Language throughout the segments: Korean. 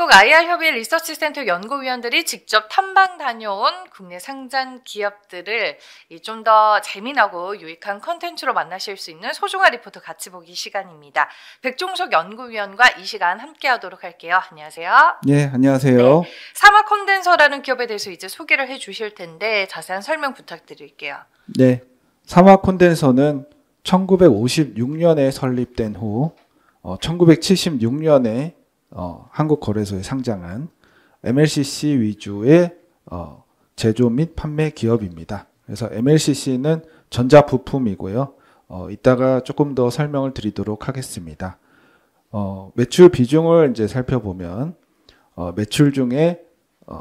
한국 IR협의 리서치센터 연구위원들이 직접 탐방 다녀온 국내 상장 기업들을 좀 더 재미나고 유익한 컨텐츠로 만나실 수 있는 소중한 리포트 같이 보기 시간입니다. 백종석 연구위원과 이 시간 함께 하도록 할게요. 안녕하세요. 네, 안녕하세요. 네, 사마 콘덴서라는 기업에 대해서 이제 소개를 해 주실 텐데 자세한 설명 부탁드릴게요. 네, 사마 콘덴서는 1956년에 설립된 후 1976년에 한국거래소에 상장한 MLCC 위주의 제조 및 판매 기업입니다. 그래서 MLCC는 전자부품이고요. 이따가 조금 더 설명을 드리도록 하겠습니다. 매출 비중을 이제 살펴보면 매출 중에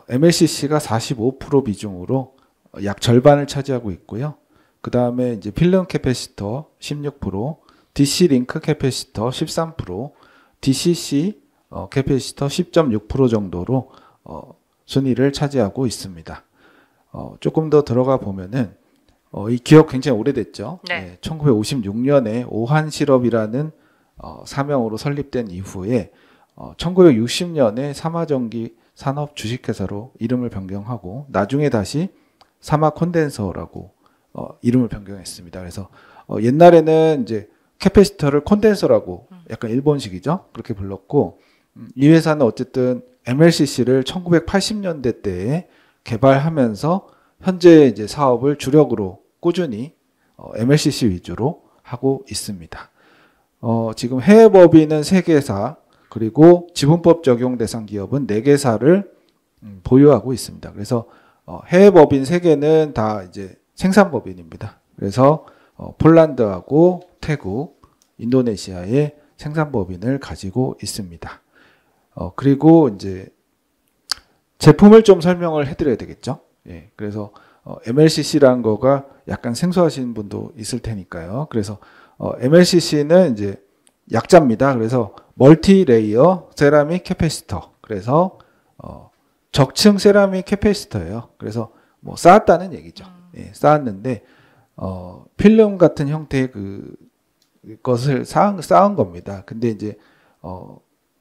MLCC가 45% 비중으로 약 절반을 차지하고 있고요. 그 다음에 이제 필름 캐패시터 16%, DC 링크 캐패시터 13%, DCC 캐패시터 10.6% 정도로 순위를 차지하고 있습니다. 조금 더 들어가 보면은 이 기업 굉장히 오래됐죠. 네. 1956년에 오한실업이라는 사명으로 설립된 이후에 1960년에 사마전기 산업 주식회사로 이름을 변경하고 나중에 다시 사마 콘덴서라고 이름을 변경했습니다. 그래서 옛날에는 이제 캐패시터를 콘덴서라고 약간 일본식이죠. 그렇게 불렀고 이 회사는 어쨌든 MLCC를 1980년대 때에 개발하면서 현재 이제 사업을 주력으로 꾸준히 MLCC 위주로 하고 있습니다. 지금 해외 법인은 3개사 그리고 지분법 적용 대상 기업은 4개사를 보유하고 있습니다. 그래서 해외 법인 3개는 다 이제 생산법인입니다. 그래서 폴란드하고 태국, 인도네시아의 생산법인을 가지고 있습니다. 그리고 이제 제품을 좀 설명을 해드려야 되겠죠. 예, 그래서 MLCC라는 거가 약간 생소하신 분도 있을 테니까요. 그래서 MLCC는 이제 약자입니다. 그래서 멀티 레이어 세라믹 캐패시터. 그래서 적층 세라믹 캐패시터예요. 그래서 뭐 쌓았다는 얘기죠. 예, 쌓았는데 필름 같은 형태의 것을 쌓은 겁니다. 근데 이제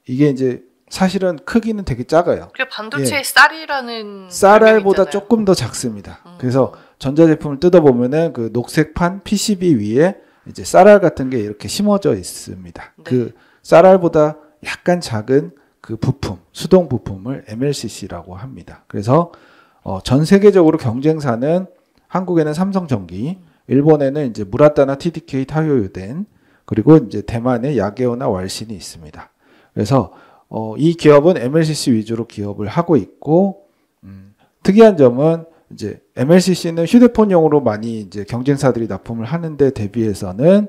이게 이제 사실은 크기는 되게 작아요. 그래 반도체의 예. 쌀이라는 쌀알보다 조금 더 작습니다. 그래서 전자제품을 뜯어보면은 그 녹색판 PCB 위에 이제 쌀알 같은 게 이렇게 심어져 있습니다. 네. 그 쌀알보다 약간 작은 그 부품, 수동 부품을 MLCC라고 합니다. 그래서 전 세계적으로 경쟁사는 한국에는 삼성전기, 일본에는 이제 무라타나 TDK 타요유덴, 그리고 이제 대만에 야게오나 왈신이 있습니다. 그래서 이 기업은 MLCC 위주로 기업을 하고 있고, 특이한 점은 이제 MLCC는 휴대폰용으로 많이 이제 경쟁사들이 납품을 하는데 대비해서는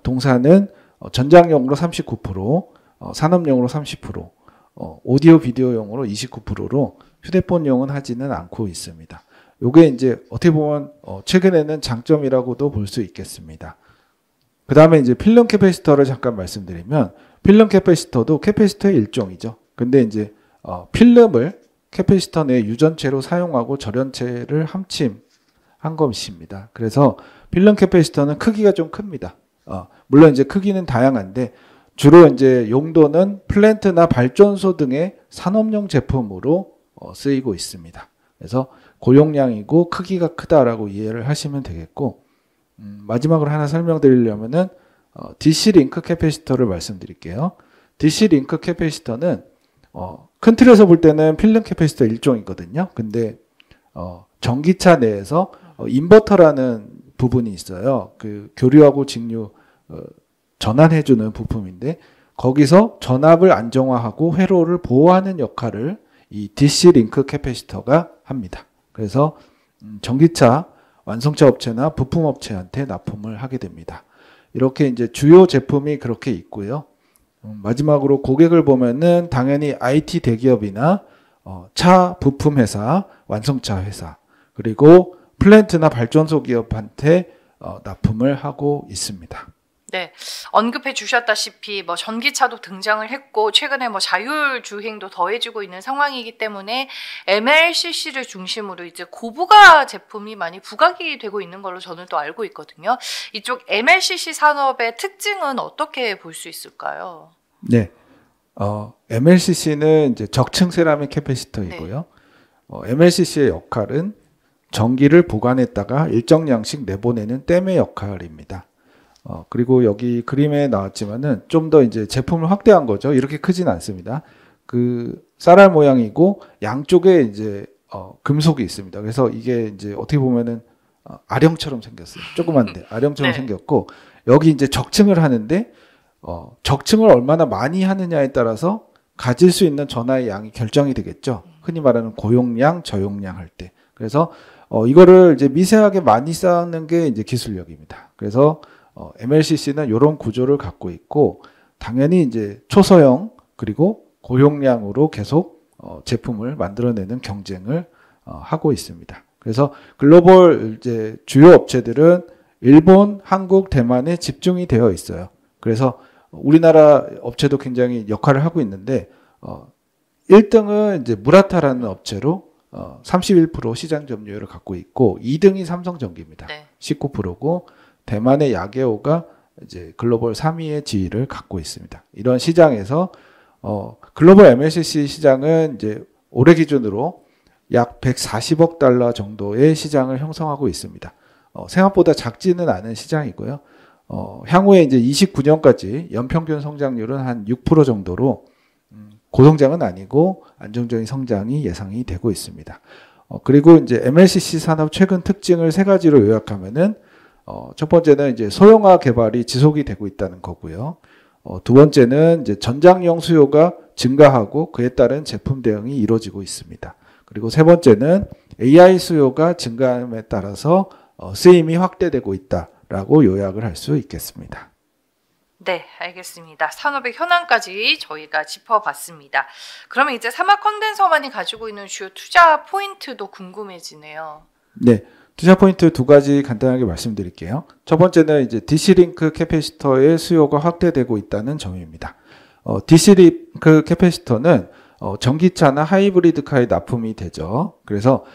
동사는 전장용으로 39%, 산업용으로 30%, 오디오 비디오용으로 29%로 휴대폰용은 하지는 않고 있습니다. 요게 이제 어떻게 보면 최근에는 장점이라고도 볼 수 있겠습니다. 그 다음에 이제 필름 캐패시터를 잠깐 말씀드리면 필름 캐패시터도 캐패시터의 일종이죠. 근데 이제 필름을 캐패시터 내 유전체로 사용하고 절연체를 함침한 것입니다. 그래서 필름 캐패시터는 크기가 좀 큽니다. 물론 이제 크기는 다양한데 주로 이제 용도는 플랜트나 발전소 등의 산업용 제품으로 쓰이고 있습니다. 그래서 고용량이고 크기가 크다라고 이해를 하시면 되겠고, 마지막으로 하나 설명드리려면은 DC 링크 캐패시터를 말씀드릴게요. DC 링크 캐패시터는 큰 틀에서 볼 때는 필름 캐패시터 일종이거든요. 근데 전기차 내에서 인버터라는 부분이 있어요. 그 교류하고 직류 전환해주는 부품인데 거기서 전압을 안정화하고 회로를 보호하는 역할을 이 DC 링크 캐패시터가 합니다. 그래서 전기차 완성차 업체나 부품 업체한테 납품을 하게 됩니다. 이렇게 이제 주요 제품이 그렇게 있고요. 마지막으로 고객을 보면은 당연히 IT 대기업이나 차 부품 회사, 완성차 회사, 그리고 플랜트나 발전소 기업한테 납품을 하고 있습니다. 네, 언급해 주셨다시피 뭐 전기차도 등장을 했고 최근에 뭐 자율 주행도 더해지고 있는 상황이기 때문에 MLCC를 중심으로 이제 고부가 제품이 많이 부각이 되고 있는 걸로 저는 또 알고 있거든요. 이쪽 MLCC 산업의 특징은 어떻게 볼 수 있을까요? 네, MLCC는 이제 적층 세라믹 캐패시터이고요. MLCC의 역할은 전기를 보관했다가 일정 양씩 내보내는 댐의 역할입니다. 그리고 여기 그림에 나왔지만은 좀 더 이제 제품을 확대한 거죠. 이렇게 크진 않습니다. 그 쌀알 모양이고 양쪽에 이제 금속이 있습니다. 그래서 이게 이제 어떻게 보면은 아령처럼 생겼어요. 조그만데 아령처럼 네. 생겼고 여기 이제 적층을 하는데 적층을 얼마나 많이 하느냐에 따라서 가질 수 있는 전하의 양이 결정이 되겠죠. 흔히 말하는 고용량, 저용량 할 때. 그래서 이거를 이제 미세하게 많이 쌓는 게 이제 기술력입니다. 그래서 MLCC는 이런 구조를 갖고 있고 당연히 이제 초소형 그리고 고용량으로 계속 제품을 만들어내는 경쟁을 하고 있습니다. 그래서 글로벌 이제 주요 업체들은 일본, 한국, 대만에 집중이 되어 있어요. 그래서 우리나라 업체도 굉장히 역할을 하고 있는데 1등은 이제 무라타라는 업체로 31% 시장 점유율을 갖고 있고 2등이 삼성전기입니다. 네. 19%고 대만의 야게오가 이제 글로벌 3위의 지위를 갖고 있습니다. 이런 시장에서 글로벌 MLCC 시장은 이제 올해 기준으로 약 140억 달러 정도의 시장을 형성하고 있습니다. 생각보다 작지는 않은 시장이고요. 향후에 이제 29년까지 연평균 성장률은 한 6% 정도로 고성장은 아니고 안정적인 성장이 예상이 되고 있습니다. 그리고 이제 MLCC 산업 최근 특징을 세 가지로 요약하면은 첫 번째는 이제 소형화 개발이 지속이 되고 있다는 거고요. 두 번째는 이제 전장용 수요가 증가하고 그에 따른 제품 대응이 이루어지고 있습니다. 그리고 세 번째는 AI 수요가 증가함에 따라서 쓰임이 확대되고 있다라고 요약을 할 수 있겠습니다. 네, 알겠습니다. 산업의 현황까지 저희가 짚어봤습니다. 그러면 이제 사막 컨덴서만이 가지고 있는 주요 투자 포인트도 궁금해지네요. 네, 투자 포인트 두 가지 간단하게 말씀드릴게요. 첫 번째는 이제 DC링크 캐패시터의 수요가 확대되고 있다는 점입니다. DC링크 캐패시터는 전기차나 하이브리드카에 납품이 되죠. 그래서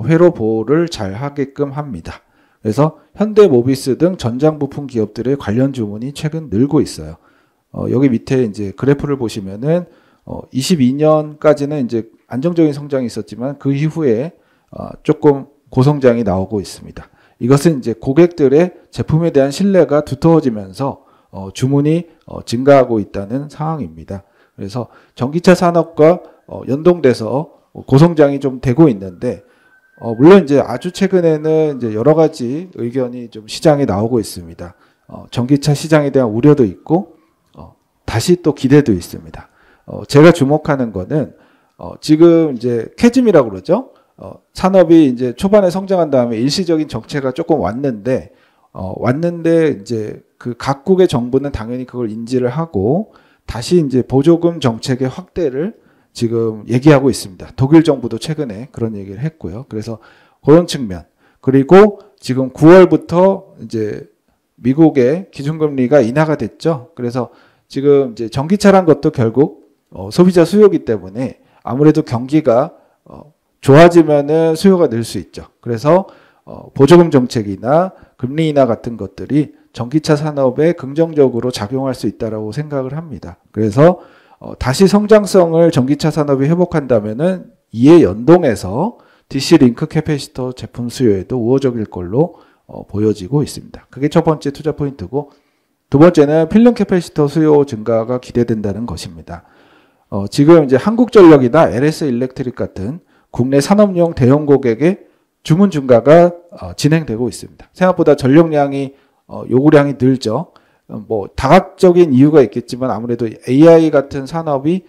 회로 보호를 잘 하게끔 합니다. 그래서 현대모비스 등 전장 부품 기업들의 관련 주문이 최근 늘고 있어요. 여기 밑에 이제 그래프를 보시면은 22년까지는 이제 안정적인 성장이 있었지만 그 이후에 조금 고성장이 나오고 있습니다. 이것은 이제 고객들의 제품에 대한 신뢰가 두터워지면서 주문이 증가하고 있다는 상황입니다. 그래서 전기차 산업과 연동돼서 고성장이 좀 되고 있는데 물론 이제 아주 최근에는 이제 여러 가지 의견이 좀 시장에 나오고 있습니다. 전기차 시장에 대한 우려도 있고 다시 또 기대도 있습니다. 제가 주목하는 거는 지금 이제 캐즘이라고 그러죠. 산업이 이제 초반에 성장한 다음에 일시적인 정체가 조금 왔는데 이제 그 각국의 정부는 당연히 그걸 인지를 하고 다시 이제 보조금 정책의 확대를 지금 얘기하고 있습니다. 독일 정부도 최근에 그런 얘기를 했고요. 그래서 그런 측면. 그리고 지금 9월부터 이제 미국의 기준금리가 인하가 됐죠. 그래서 지금 이제 전기차란 것도 결국 소비자 수요이기 때문에 아무래도 경기가 좋아지면은 수요가 늘 수 있죠. 그래서 보조금 정책이나 금리 인하 같은 것들이 전기차 산업에 긍정적으로 작용할 수 있다라고 생각을 합니다. 그래서 다시 성장성을 전기차 산업이 회복한다면은 이에 연동해서 DC-링크 캐패시터 제품 수요에도 우호적일 걸로 보여지고 있습니다. 그게 첫 번째 투자 포인트고 두 번째는 필름 캐패시터 수요 증가가 기대된다는 것입니다. 지금 이제 한국전력이나 LS 일렉트릭 같은 국내 산업용 대형 고객의 주문 증가가 진행되고 있습니다. 생각보다 전력량이 요구량이 늘죠. 뭐 다각적인 이유가 있겠지만 아무래도 AI 같은 산업이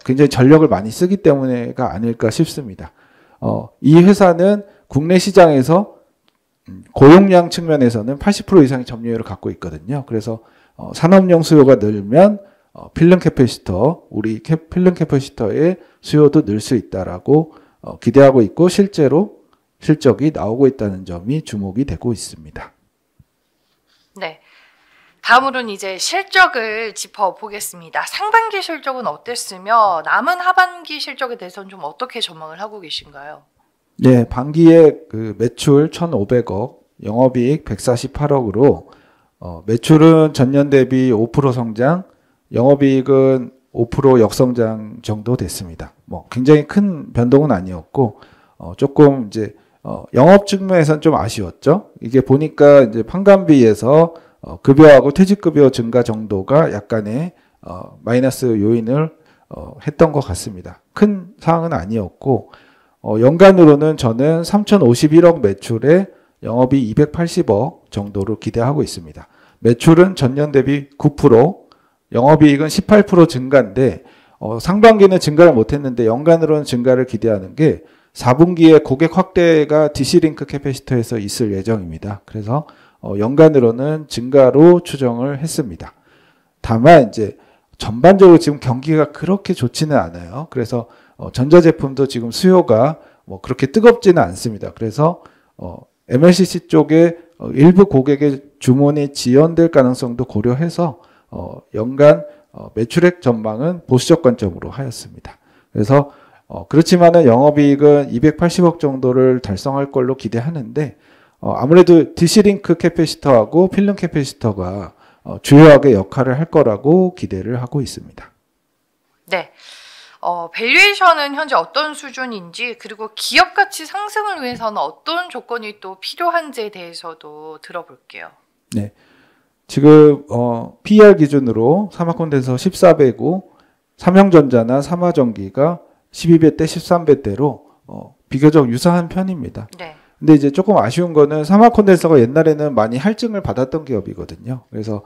굉장히 전력을 많이 쓰기 때문에가 아닐까 싶습니다. 이 회사는 국내 시장에서 고용량 측면에서는 80% 이상의 점유율을 갖고 있거든요. 그래서 산업용 수요가 늘면 필름 캐패시터, 우리 필름 캐패시터의 수요도 늘 수 있다라고 기대하고 있고 실제로 실적이 나오고 있다는 점이 주목이 되고 있습니다. 네. 다음으로는 이제 실적을 짚어보겠습니다. 상반기 실적은 어땠으며 남은 하반기 실적에 대해서는 좀 어떻게 전망을 하고 계신가요? 네, 반기에 그 매출 1,500억, 영업이익 148억으로 매출은 전년 대비 5% 성장, 영업이익은 5% 역성장 정도 됐습니다. 뭐 굉장히 큰 변동은 아니었고 조금 이제 영업 측면에서는 좀 아쉬웠죠. 이게 보니까 이제 판관비에서 급여하고 퇴직급여 증가 정도가 약간의 마이너스 요인을 했던 것 같습니다. 큰 사항은 아니었고 연간으로는 저는 3,051억 매출에 영업이 280억 정도를 기대하고 있습니다. 매출은 전년 대비 9%, 영업이익은 18% 증가인데 상반기는 증가를 못했는데 연간으로는 증가를 기대하는 게 4분기에 고객 확대가 DC링크 캐패시터에서 있을 예정입니다. 그래서 연간으로는 증가로 추정을 했습니다. 다만 이제 전반적으로 지금 경기가 그렇게 좋지는 않아요. 그래서 전자제품도 지금 수요가 뭐 그렇게 뜨겁지는 않습니다. 그래서 MLCC 쪽에 일부 고객의 주문이 지연될 가능성도 고려해서 연간 매출액 전망은 보수적 관점으로 하였습니다. 그래서 그렇지만은 영업이익은 280억 정도를 달성할 걸로 기대하는데 아무래도 DC링크 캐패시터하고 필름 캐패시터가 주요하게 역할을 할 거라고 기대를 하고 있습니다. 네. 밸류에이션은 현재 어떤 수준인지, 그리고 기업 가치 상승을 위해서는 어떤 조건이 또 필요한지에 대해서도 들어볼게요. 네. 지금 PER 기준으로 사마콘덴서 14배고 삼성전자나 삼화전기가 12배 대 13배대로 비교적 유사한 편입니다. 네. 근데 이제 조금 아쉬운 거는 사마콘덴서가 옛날에는 많이 할증을 받았던 기업이거든요. 그래서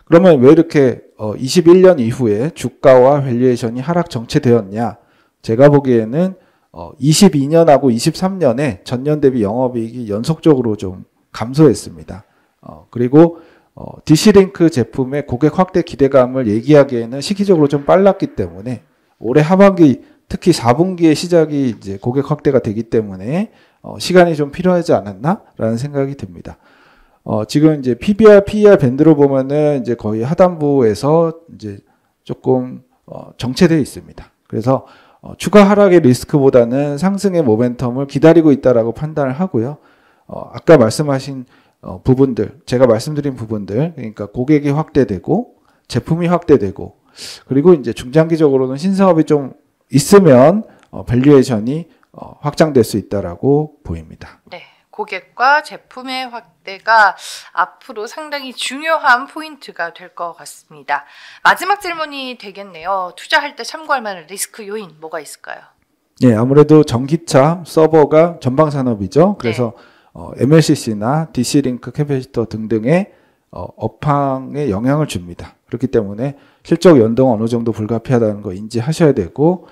그러면 왜 이렇게 21년 이후에 주가와 밸류에이션이 하락 정체되었냐? 제가 보기에는 22년하고 23년에 전년 대비 영업이익이 연속적으로 좀 감소했습니다. 그리고 DC링크 제품의 고객 확대 기대감을 얘기하기에는 시기적으로 좀 빨랐기 때문에 올해 하반기 특히 4분기의 시작이 이제 고객 확대가 되기 때문에 시간이 좀 필요하지 않았나라는 생각이 듭니다. 지금 이제 PBR, PER 밴드로 보면은 이제 거의 하단부에서 이제 조금 정체되어 있습니다. 그래서 추가 하락의 리스크보다는 상승의 모멘텀을 기다리고 있다라고 판단을 하고요. 아까 말씀하신 부분들, 제가 말씀드린 부분들, 그러니까 고객이 확대되고 제품이 확대되고 그리고 이제 중장기적으로는 신사업이 좀 있으면 밸류에이션이 확장될 수 있다라고 보입니다. 네. 고객과 제품의 확대가 앞으로 상당히 중요한 포인트가 될 것 같습니다. 마지막 질문이 되겠네요. 투자할 때 참고할 만한 리스크 요인 뭐가 있을까요? 네, 아무래도 전기차, 서버가 전방산업이죠. 그래서 MLCC나 DC링크 캐패시터 등등의 업황에 영향을 줍니다. 그렇기 때문에 실적 연동은 어느 정도 불가피하다는 거 인지하셔야 되고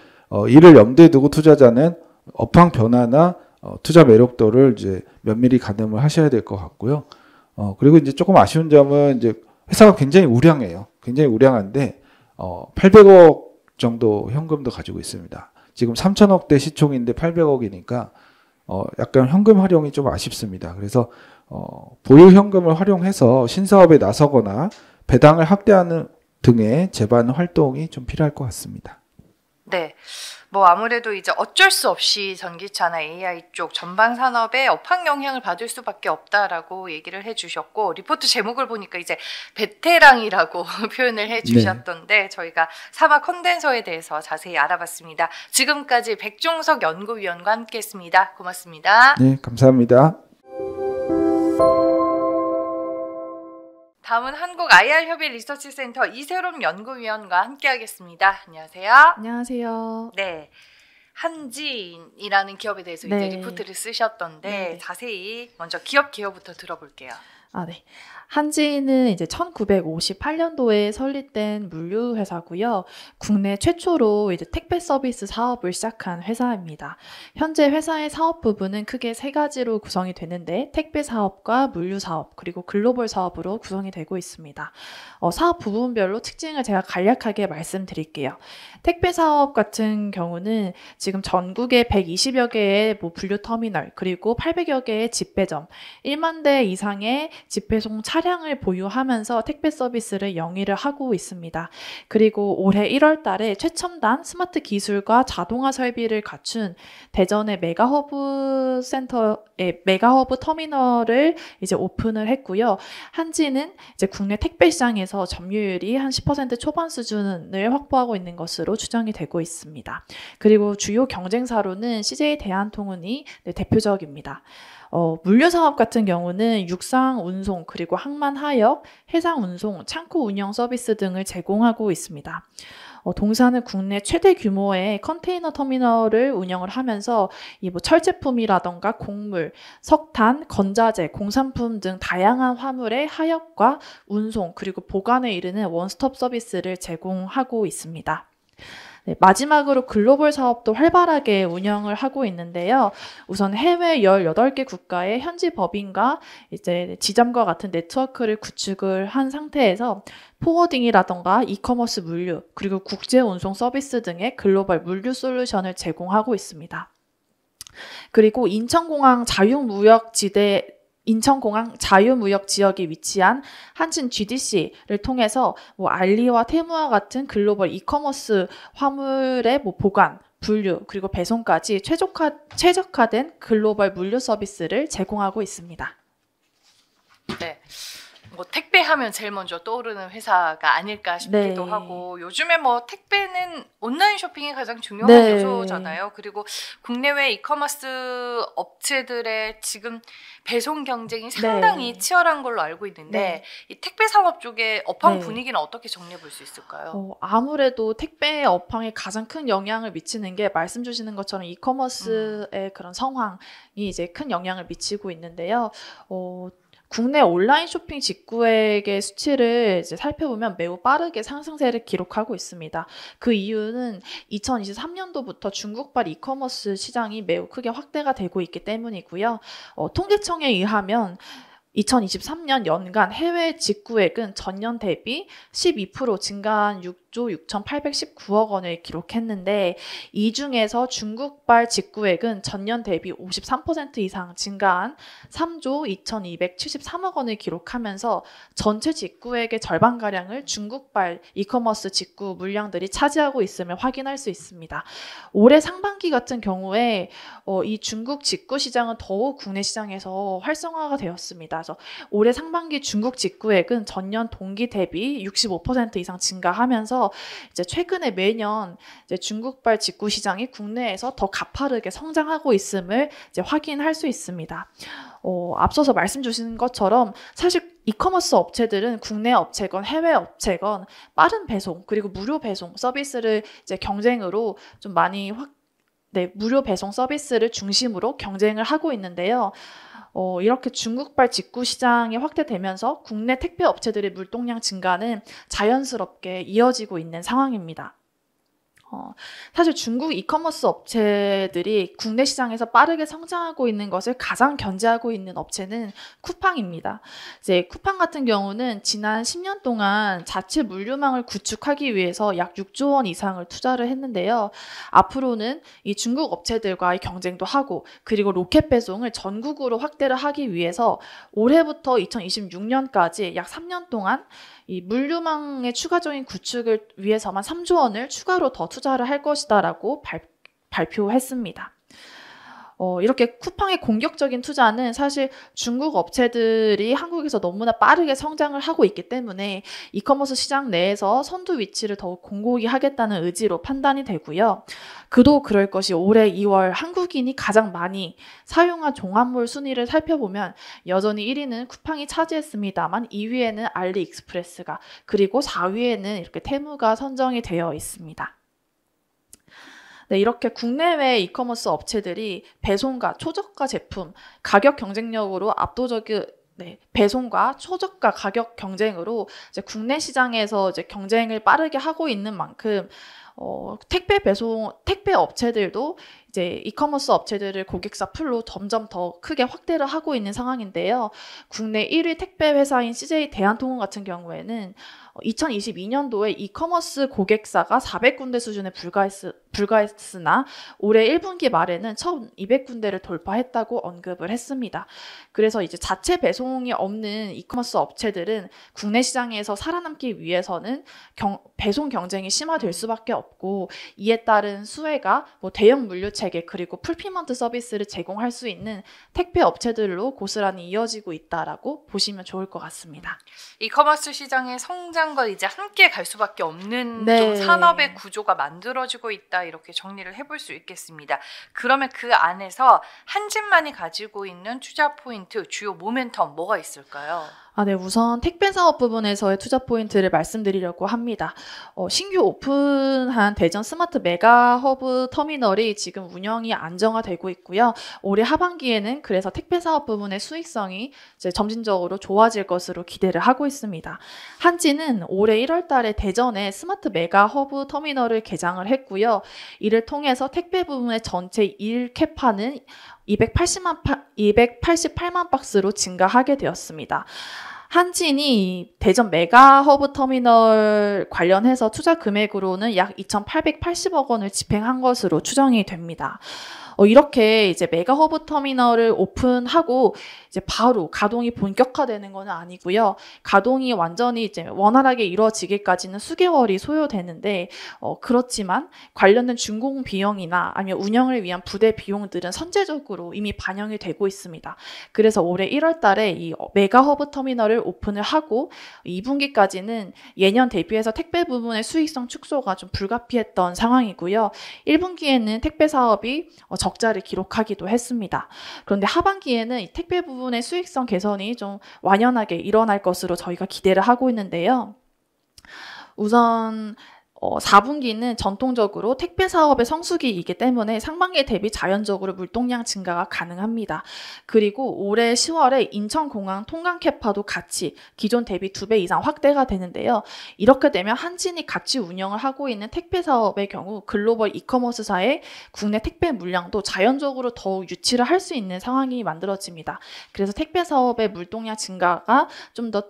이를 염두에 두고 투자자는 업황 변화나 투자 매력도를 이제 면밀히 가늠을 하셔야 될 것 같고요. 그리고 이제 조금 아쉬운 점은 이제 회사가 굉장히 우량해요. 굉장히 우량한데 800억 정도 현금도 가지고 있습니다. 지금 3천억대 시총인데 800억이니까 약간 현금 활용이 좀 아쉽습니다. 그래서 보유 현금을 활용해서 신사업에 나서거나 배당을 확대하는 등의 제반 활동이 좀 필요할 것 같습니다. 네. 뭐 아무래도 이제 어쩔 수 없이 전기차나 AI 쪽 전방 산업에 업황 영향을 받을 수밖에 없다라고 얘기를 해주셨고, 리포트 제목을 보니까 이제 베테랑이라고 표현을 해주셨던데 저희가 사마 컨덴서에 대해서 자세히 알아봤습니다. 지금까지 백종석 연구위원과 함께했습니다. 고맙습니다. 네, 감사합니다. 다음은 한국 IR협의 리서치센터 이세롬 연구위원과 함께하겠습니다. 안녕하세요. 안녕하세요. 네, 한진이라는 기업에 대해서 이제 네. 리포트를 쓰셨던데 네. 자세히 먼저 기업 개요부터 들어볼게요. 네. 한진은 이제 1958년도에 설립된 물류 회사고요. 국내 최초로 이제 택배 서비스 사업을 시작한 회사입니다. 현재 회사의 사업 부분은 크게 세 가지로 구성이 되는데 택배 사업과 물류 사업 그리고 글로벌 사업으로 구성이 되고 있습니다. 사업 부분별로 특징을 제가 간략하게 말씀드릴게요. 택배 사업 같은 경우는 지금 전국에 120여 개의 분류 터미널 그리고 800여 개의 집배점, 1만 대 이상의 직배송 차량을 보유하면서 택배 서비스를 영위를 하고 있습니다. 그리고 올해 1월 달에 최첨단 스마트 기술과 자동화 설비를 갖춘 대전의 메가허브 메가허브 터미널을 이제 오픈을 했고요. 한지는 이제 국내 택배 시장에서 점유율이 한 10% 초반 수준을 확보하고 있는 것으로 추정이 되고 있습니다. 그리고 주요 경쟁사로는 CJ 대한통운이 대표적입니다. 물류 사업 같은 경우는 육상 운송, 그리고 항만 하역, 해상 운송, 창고 운영 서비스 등을 제공하고 있습니다. 동사는 국내 최대 규모의 컨테이너 터미널을 운영을 하면서 이 철제품이라던가 곡물, 석탄, 건자재, 공산품 등 다양한 화물의 하역과 운송, 그리고 보관에 이르는 원스톱 서비스를 제공하고 있습니다. 네, 마지막으로 글로벌 사업도 활발하게 운영을 하고 있는데요. 우선 해외 18개 국가의 현지 법인과 이제 지점과 같은 네트워크를 구축을 한 상태에서 포워딩이라던가 이커머스 물류, 그리고 국제 운송 서비스 등의 글로벌 물류 솔루션을 제공하고 있습니다. 그리고 인천공항 자유무역 지역에 위치한 한진 GDC를 통해서 알리와 테무와 같은 글로벌 이커머스 화물의 보관, 분류, 그리고 배송까지 최적화된 글로벌 물류 서비스를 제공하고 있습니다. 네. 택배하면 제일 먼저 떠오르는 회사가 아닐까 싶기도 네. 하고, 요즘에 택배는 온라인 쇼핑이 가장 중요한 네. 요소잖아요. 그리고 국내외 이커머스 업체들의 지금 배송 경쟁이 상당히 치열한 걸로 알고 있는데, 이 택배 산업 쪽의 업황 분위기는 어떻게 정리해 볼 수 있을까요? 아무래도 택배 업황에 가장 큰 영향을 미치는 게 말씀 주시는 것처럼 이커머스의 그런 성황이 이제 큰 영향을 미치고 있는데요. 국내 온라인 쇼핑 직구액의 수치를 이제 살펴보면 매우 빠르게 상승세를 기록하고 있습니다. 그 이유는 2023년도부터 중국발 이커머스 시장이 매우 크게 확대가 되고 있기 때문이고요. 통계청에 의하면 2023년 연간 해외 직구액은 전년 대비 12% 증가한 6조 6,819억 원을 기록했는데, 이 중에서 중국발 직구액은 전년 대비 53% 이상 증가한 3조 2,273억 원을 기록하면서 전체 직구액의 절반가량을 중국발 이커머스 직구 물량들이 차지하고 있음을 확인할 수 있습니다. 올해 상반기 같은 경우에 이 중국 직구 시장은 더욱 국내 시장에서 활성화가 되었습니다. 그래서 올해 상반기 중국 직구액은 전년 동기 대비 65% 이상 증가하면서 이제 최근에 매년 이제 중국발 직구 시장이 국내에서 더 가파르게 성장하고 있음을 이제 확인할 수 있습니다. 앞서서 말씀 주신 것처럼 사실 이커머스 업체들은 국내 업체건 해외 업체건 빠른 배송, 그리고 무료 배송 서비스를 이제 경쟁으로 좀 많이 무료 배송 서비스를 중심으로 경쟁을 하고 있는데요. 이렇게 중국발 직구 시장이 확대되면서 국내 택배 업체들의 물동량 증가는 자연스럽게 이어지고 있는 상황입니다. 사실 중국 이커머스 업체들이 국내 시장에서 빠르게 성장하고 있는 것을 가장 견제하고 있는 업체는 쿠팡입니다. 이제 쿠팡 같은 경우는 지난 10년 동안 자체 물류망을 구축하기 위해서 약 6조 원 이상을 투자를 했는데요. 앞으로는 이 중국 업체들과의 경쟁도 하고, 그리고 로켓 배송을 전국으로 확대를 하기 위해서 올해부터 2026년까지 약 3년 동안 이 물류망의 추가적인 구축을 위해서만 3조 원을 추가로 더 투자를 할 것이다라고 발표했습니다. 이렇게 쿠팡의 공격적인 투자는 사실 중국 업체들이 한국에서 너무나 빠르게 성장을 하고 있기 때문에 이커머스 시장 내에서 선두 위치를 더욱 공고히 하겠다는 의지로 판단이 되고요. 그도 그럴 것이 올해 2월 한국인이 가장 많이 사용한 종합몰 순위를 살펴보면 여전히 1위는 쿠팡이 차지했습니다만 2위에는 알리익스프레스가, 그리고 4위에는 이렇게 테무가 선정이 되어 있습니다. 네, 이렇게 국내외 이커머스 업체들이 배송과 초저가 제품, 가격 경쟁력으로 압도적인 배송과 초저가 가격 경쟁으로 이제 국내 시장에서 이제 경쟁을 빠르게 하고 있는 만큼 택배 업체들도 이제 이커머스 업체들을 고객사 풀로 점점 더 크게 확대를 하고 있는 상황인데요. 국내 1위 택배 회사인 CJ 대한통운 같은 경우에는 2022년도에 이커머스 고객사가 400군데 수준에 불과했으나 올해 1분기 말에는 1,200군데를 돌파했다고 언급을 했습니다. 그래서 이제 자체 배송이 없는 이커머스 업체들은 국내 시장에서 살아남기 위해서는 배송 경쟁이 심화될 수밖에 없고, 이에 따른 수혜가 대형 물류 체계 그리고 풀피먼트 서비스를 제공할 수 있는 택배 업체들로 고스란히 이어지고 있다라고 보시면 좋을 것 같습니다. 이커머스 시장의 성장과 이제 함께 갈 수밖에 없는 네. 좀 산업의 구조가 만들어지고 있다, 이렇게 정리를 해볼 수 있겠습니다. 그러면 그 안에서 한진만이 가지고 있는 투자 포인트, 주요 모멘텀 뭐가 있을까요? 네, 우선 택배 사업 부분에서의 투자 포인트를 말씀드리려고 합니다. 신규 오픈한 대전 스마트 메가 허브 터미널이 지금 운영이 안정화되고 있고요. 올해 하반기에는 그래서 택배 사업 부분의 수익성이 이제 점진적으로 좋아질 것으로 기대를 하고 있습니다. 한진은 올해 1월 달에 대전에 스마트 메가 허브 터미널을 개장을 했고요. 이를 통해서 택배 부분의 전체 일 캐파는 288만 박스로 증가하게 되었습니다. 한진이 대전 메가 허브 터미널 관련해서 투자 금액으로는 약 2,880억 원을 집행한 것으로 추정이 됩니다. 이렇게 이제 메가 허브 터미널을 오픈하고 이제 바로 가동이 본격화되는 건 아니고요. 가동이 완전히 이제 원활하게 이루어지기까지는 수개월이 소요되는데, 그렇지만 관련된 준공 비용이나 아니면 운영을 위한 부대 비용들은 선제적으로 이미 반영이 되고 있습니다. 그래서 올해 1월 달에 이 메가 허브 터미널을 오픈을 하고 2분기까지는 예년 대비해서 택배 부분의 수익성 축소가 좀 불가피했던 상황이고요. 1분기에는 택배 사업이 적자를 기록하기도 했습니다. 그런데 하반기에는 이 택배 부분의 수익성 개선이 좀 완연하게 일어날 것으로 저희가 기대를 하고 있는데요. 우선 4분기는 전통적으로 택배 사업의 성수기이기 때문에 상반기 대비 자연적으로 물동량 증가가 가능합니다. 그리고 올해 10월에 인천공항 통관 캐파도 같이 기존 대비 2배 이상 확대가 되는데요. 이렇게 되면 한진이 같이 운영을 하고 있는 택배 사업의 경우 글로벌 이커머스사의 국내 택배 물량도 자연적으로 더욱 유치를 할 수 있는 상황이 만들어집니다. 그래서 택배 사업의 물동량 증가가 좀 더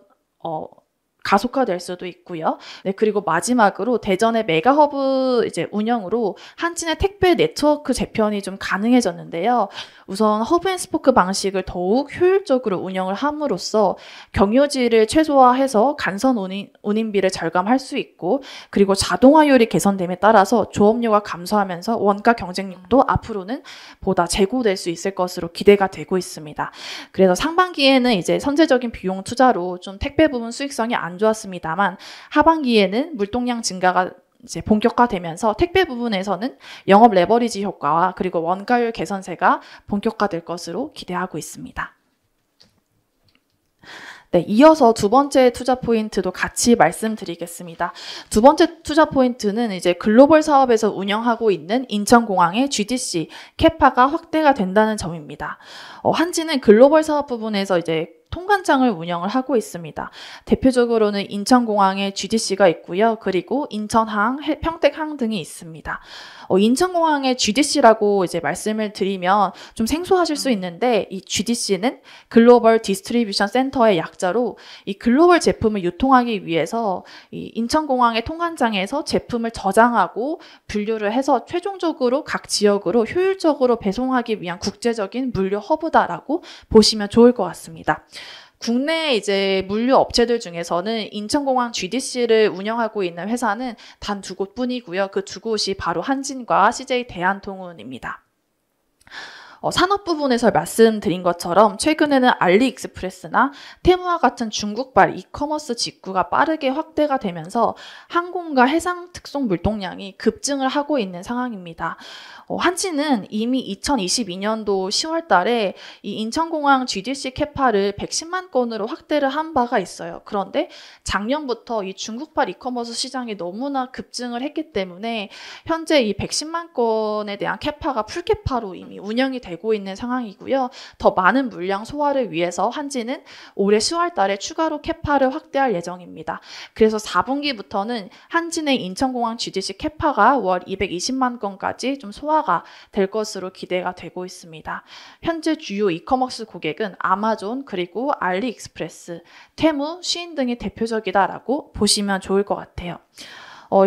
가속화될 수도 있고요. 네, 그리고 마지막으로 대전의 메가허브 이제 운영으로 한진의 택배 네트워크 재편이 좀 가능해졌는데요. 우선 허브앤스포크 방식을 더욱 효율적으로 운영을 함으로써 경유지를 최소화해서 간선 운임비를 절감할 수 있고, 그리고 자동화율이 개선됨에 따라서 조업료가 감소하면서 원가 경쟁력도 앞으로는 보다 제고될 수 있을 것으로 기대가 되고 있습니다. 그래서 상반기에는 이제 선제적인 비용 투자로 좀 택배 부분 수익성이 안 좋았습니다만, 하반기에는 물동량 증가가 이제 본격화되면서 택배 부분에서는 영업 레버리지 효과와 그리고 원가율 개선세가 본격화될 것으로 기대하고 있습니다. 네, 이어서 두 번째 투자 포인트도 같이 말씀드리겠습니다. 두 번째 투자 포인트는 이제 글로벌 사업에서 운영하고 있는 인천공항의 GDC 캐파가 확대가 된다는 점입니다. 한진은 글로벌 사업 부분에서 이제 통관장을 운영을 하고 있습니다. 대표적으로는 인천공항에 GDC가 있고요. 그리고 인천항, 평택항 등이 있습니다. 인천공항의 GDC라고 이제 말씀을 드리면 좀 생소하실 수 있는데, 이 GDC는 글로벌 디스트리뷰션 센터의 약자로 이 글로벌 제품을 유통하기 위해서 이 인천공항의 통관장에서 제품을 저장하고 분류를 해서 최종적으로 각 지역으로 효율적으로 배송하기 위한 국제적인 물류 허브다라고 보시면 좋을 것 같습니다. 국내 이제 물류 업체들 중에서는 인천공항 GDC를 운영하고 있는 회사는 단 2곳뿐이고요. 그 2곳이 바로 한진과 CJ 대한통운입니다. 산업 부분에서 말씀드린 것처럼 최근에는 알리익스프레스나 테무와 같은 중국발 이커머스 직구가 빠르게 확대가 되면서 항공과 해상 특송 물동량이 급증을 하고 있는 상황입니다. 한진은 이미 2022년도 10월 달에 이 인천공항 GDC 캐파를 110만 건으로 확대를 한 바가 있어요. 그런데 작년부터 이 중국발 이커머스 시장이 너무나 급증을 했기 때문에 현재 이 110만 건에 대한 캐파가 풀캐파로 이미 운영이 되고 있는 상황이고요. 더 많은 물량 소화를 위해서 한진은 올해 10월 달에 추가로 캐파를 확대할 예정입니다. 그래서 4분기부터는 한진의 인천공항 GDC 캐파가 월 220만 건까지 좀 소화가 될 것으로 기대가 되고 있습니다. 현재 주요 이커머스 고객은 아마존 그리고 알리익스프레스, 테무, 쉬인 등이 대표적이다라고 보시면 좋을 것 같아요.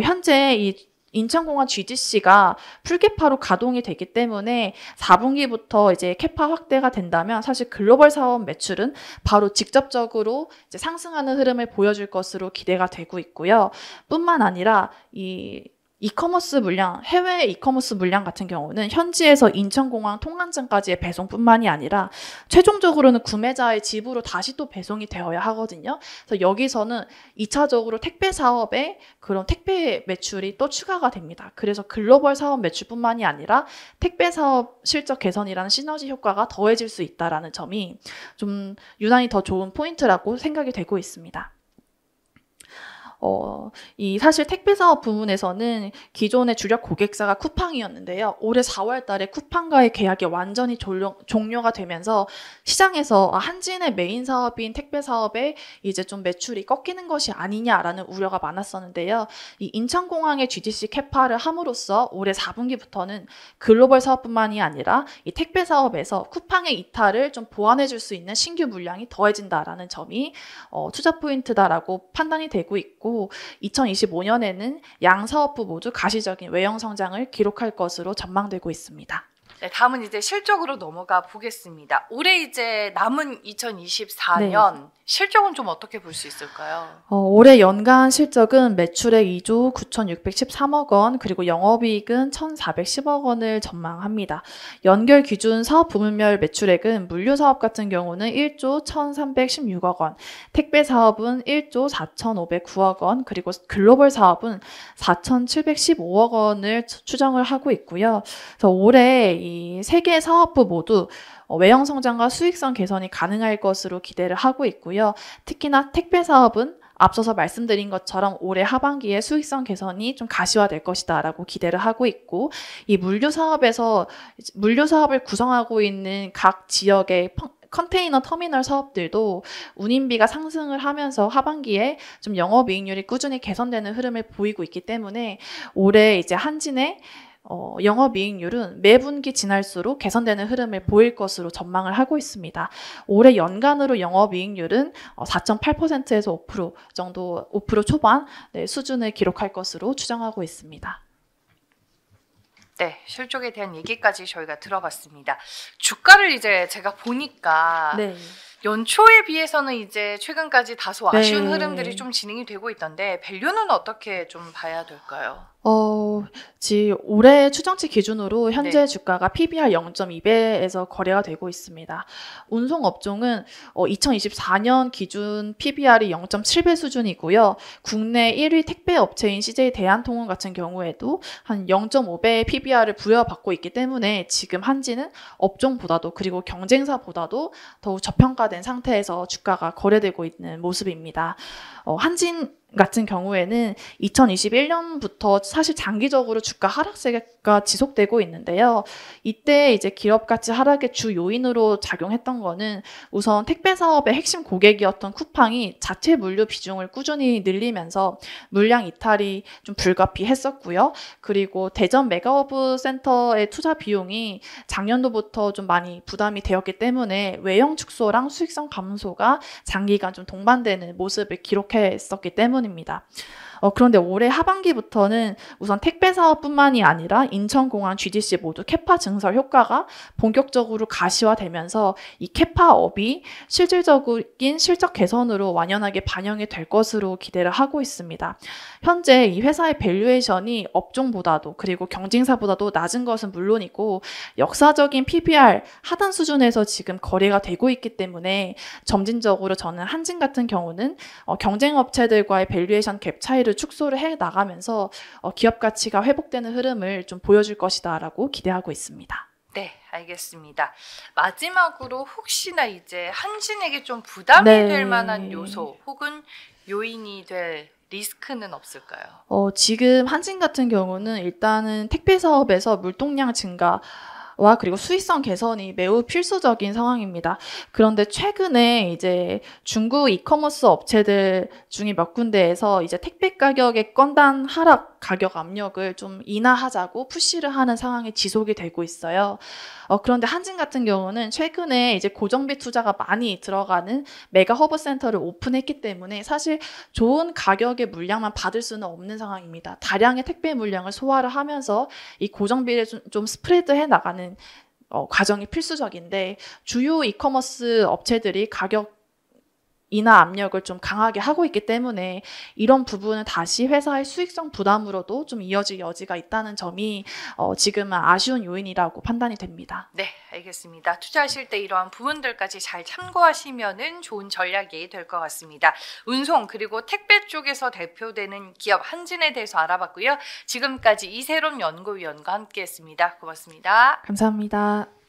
현재 이 인천공항 GDC가 풀캐파로 가동이 되기 때문에 4분기부터 이제 캐파 확대가 된다면 사실 글로벌 사업 매출은 바로 직접적으로 이제 상승하는 흐름을 보여줄 것으로 기대가 되고 있고요. 뿐만 아니라 이 이커머스 물량, 해외 이커머스 물량 같은 경우는 현지에서 인천공항 통관장까지의 배송뿐만이 아니라 최종적으로는 구매자의 집으로 다시 또 배송이 되어야 하거든요. 그래서 여기서는 2차적으로 택배 사업에 그런 택배 매출이 또 추가가 됩니다. 그래서 글로벌 사업 매출뿐만이 아니라 택배 사업 실적 개선이라는 시너지 효과가 더해질 수 있다는 점이 좀 유난히 더 좋은 포인트라고 생각이 되고 있습니다. 사실 택배 사업 부문에서는 기존의 주력 고객사가 쿠팡이었는데요. 올해 4월 달에 쿠팡과의 계약이 완전히 종료가 되면서 시장에서 한진의 메인 사업인 택배 사업에 이제 좀 매출이 꺾이는 것이 아니냐라는 우려가 많았었는데요. 이 인천공항의 GDC 캐파를 함으로써 올해 4분기부터는 글로벌 사업뿐만이 아니라 이 택배 사업에서 쿠팡의 이탈을 좀 보완해 줄 수 있는 신규 물량이 더해진다라는 점이 투자 포인트다라고 판단이 되고 있고 2025년에는 양 사업부 모두 가시적인 외형 성장을 기록할 것으로 전망되고 있습니다. 네, 다음은 이제 실적으로 넘어가 보겠습니다. 올해 이제 남은 2024년 실적은 좀 어떻게 볼 수 있을까요? 올해 연간 실적은 매출액 2조 9,613억 원, 그리고 영업이익은 1,410억 원을 전망합니다. 연결 기준 사업 부문별 매출액은 물류 사업 같은 경우는 1조 1,316억 원, 택배 사업은 1조 4,509억 원, 그리고 글로벌 사업은 4,715억 원을 추정을 하고 있고요. 그래서 올해 이 세 개 사업부 모두 외형 성장과 수익성 개선이 가능할 것으로 기대를 하고 있고요. 특히나 택배 사업은 앞서서 말씀드린 것처럼 올해 하반기에 수익성 개선이 좀 가시화될 것이다라고 기대를 하고 있고, 이 물류 사업을 구성하고 있는 각 지역의 컨테이너 터미널 사업들도 운임비가 상승을 하면서 하반기에 좀 영업이익률이 꾸준히 개선되는 흐름을 보이고 있기 때문에 올해 이제 한진의 영업이익률은 매분기 지날수록 개선되는 흐름을 보일 것으로 전망을 하고 있습니다. 올해 연간으로 영업이익률은 4.8%에서 5% 정도, 5% 초반 수준을 기록할 것으로 추정하고 있습니다. 네, 실적에 대한 얘기까지 저희가 들어봤습니다. 주가를 이제 제가 보니까 연초에 비해서는 이제 최근까지 다소 아쉬운 흐름들이 좀 진행이 되고 있던데 밸류는 어떻게 좀 봐야 될까요? 올해 추정치 기준으로 현재 주가가 PBR 0.2배에서 거래가 되고 있습니다. 운송 업종은 2024년 기준 PBR이 0.7배 수준이고요. 국내 1위 택배 업체인 CJ 대한통운 같은 경우에도 한 0.5배의 PBR을 부여받고 있기 때문에 지금 한진은 업종보다도 그리고 경쟁사보다도 더욱 저평가된 상태에서 주가가 거래되고 있는 모습입니다. 한진 같은 경우에는 2021년부터 사실 장기적으로 주가 하락세가 지속되고 있는데요. 이때 이제 기업 가치 하락의 주 요인으로 작용했던 거는 우선 택배 사업의 핵심 고객이었던 쿠팡이 자체 물류 비중을 꾸준히 늘리면서 물량 이탈이 좀 불가피했었고요. 그리고 대전 메가허브 센터의 투자 비용이 작년도부터 좀 많이 부담이 되었기 때문에 외형 축소랑 수익성 감소가 장기간 좀 동반되는 모습을 기록했었기 때문입니다. 그런데 올해 하반기부터는 우선 택배 사업뿐만이 아니라 인천공항 GDC 모두 캐파 증설 효과가 본격적으로 가시화되면서 이 캐파업이 실질적인 실적 개선으로 완연하게 반영이 될 것으로 기대를 하고 있습니다. 현재 이 회사의 밸류에이션이 업종보다도 그리고 경쟁사보다도 낮은 것은 물론이고 역사적인 PBR 하단 수준에서 지금 거래가 되고 있기 때문에 점진적으로 저는 한진 같은 경우는 경쟁 업체들과의 밸류에이션 갭 차이를 축소를 해 나가면서 기업 가치가 회복되는 흐름을 좀 보여줄 것이다라고 기대하고 있습니다. 네, 알겠습니다. 마지막으로 혹시나 이제 한진에게 좀 부담이 될 만한 요소 혹은 요인이 될 리스크는 없을까요? 지금 한진 같은 경우는 일단은 택배 사업에서 물동량 증가 그리고 수익성 개선이 매우 필수적인 상황입니다. 그런데 최근에 이제 중국 이커머스 업체들 중에 몇 군데에서 이제 택배 가격의 건당 하락 가격 압력을 좀 인하하자고 푸시를 하는 상황이 지속이 되고 있어요. 그런데 한진 같은 경우는 최근에 이제 고정비 투자가 많이 들어가는 메가 허브 센터를 오픈했기 때문에 사실 좋은 가격의 물량만 받을 수는 없는 상황입니다. 다량의 택배 물량을 소화를 하면서 이 고정비를 좀 스프레드해 나가는 과정이 필수적인데 주요 이커머스 업체들이 가격 인하 압력을 좀 강하게 하고 있기 때문에 이런 부분은 다시 회사의 수익성 부담으로도 좀 이어질 여지가 있다는 점이 지금은 아쉬운 요인이라고 판단이 됩니다. 네, 알겠습니다. 투자하실 때 이러한 부분들까지 잘 참고하시면은 좋은 전략이 될 것 같습니다. 운송 그리고 택배 쪽에서 대표되는 기업 한진에 대해서 알아봤고요. 지금까지 이세롬 연구위원과 함께했습니다. 고맙습니다. 감사합니다.